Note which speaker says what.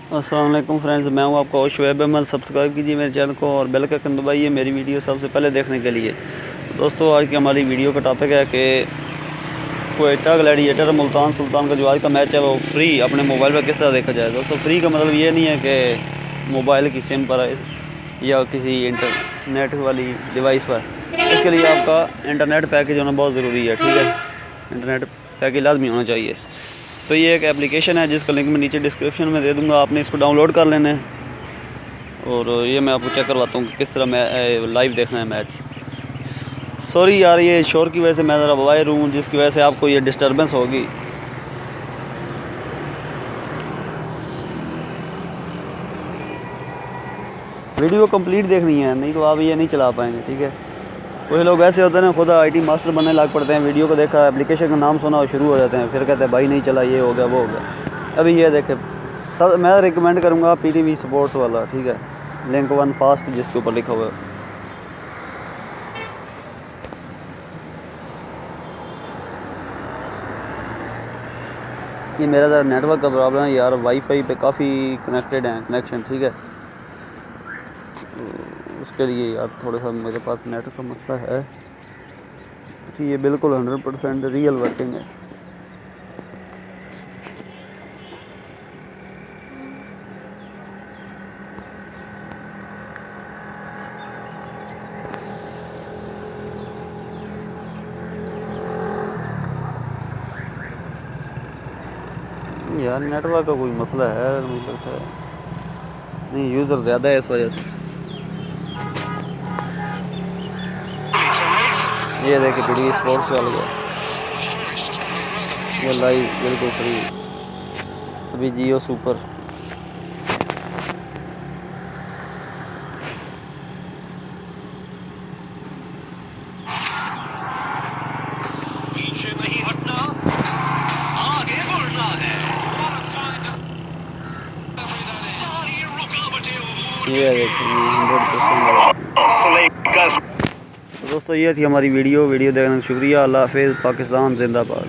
Speaker 1: अस्सलाम वालेकुम फ्रेंड्स, मैं हूं आपका होस्ट शुएब अहमद। सब्सक्राइब कीजिए मेरे चैनल को और बेल का आइकन दबाइए मेरी वीडियो सबसे पहले देखने के लिए। दोस्तों, आज की हमारी वीडियो का टॉपिक है कि क्वेटा ग्लैडिएटर मुल्तान सुल्तान का जो आज का मैच है वो फ्री अपने मोबाइल पर किस तरह देखा जाए। दोस्तों, फ्री का मतलब ये नहीं है कि मोबाइल की सिम पर या किसी इंटरनेट वाली डिवाइस पर। इसके लिए आपका इंटरनेट पैकेज होना बहुत ज़रूरी है, ठीक है। इंटरनेट पैकेज लाजमी होना चाहिए। तो ये एक एप्लीकेशन है जिसका लिंक मैं नीचे डिस्क्रिप्शन में दे दूँगा, आपने इसको डाउनलोड कर लेना है। और ये मैं आपको चेक करवाता हूँ कि किस तरह मैं लाइव देखना है मैच। सॉरी यार, ये शोर की वजह से मैं ज़रा बाहर हूँ, जिसकी वजह से आपको ये डिस्टर्बेंस होगी। वीडियो कंप्लीट देखनी है, नहीं तो आप ये नहीं चला पाएंगे, ठीक है। कुछ लोग ऐसे होते हैं ना, खुद आईटी मास्टर बनने लग पड़ते हैं, वीडियो को देखा, एप्लीकेशन का नाम सुना और शुरू हो जाते हैं, फिर कहते हैं भाई नहीं चला, ये हो गया वो हो गया। अभी ये देखे सर, मैं रिकमेंड करूँगा PTV स्पोर्ट्स वाला, ठीक है, लिंक 1 फास्ट जिसके ऊपर लिखा हुआ है। ये मेरा ज़रा नेटवर्क का प्रॉब्लम है यार, वाईफाई पे काफ़ी कनेक्टेड है कनेक्शन, ठीक है। उसके लिए यार थोड़ा सा मेरे पास नेट का मसला है कि ये बिल्कुल 100% रियल वर्किंग है। यार नेटवर्क का कोई मसला है, मुझे लगता है। नहीं, यूज़र ज़्यादा है इस वजह से। ये देखिए PTV स्पोर्ट्स चल गया, ये लाइव बिल्कुल फ्री। अभी जियो सुपर।
Speaker 2: पीछे नहीं हटना, आगे बढ़ना है। सारी रुकावटें अबूर
Speaker 1: ये देखिए 100%। दोस्तों, ये थी हमारी वीडियो देखने का शुक्रिया। अल्लाह हाफिज़। पाकिस्तान जिंदाबाद।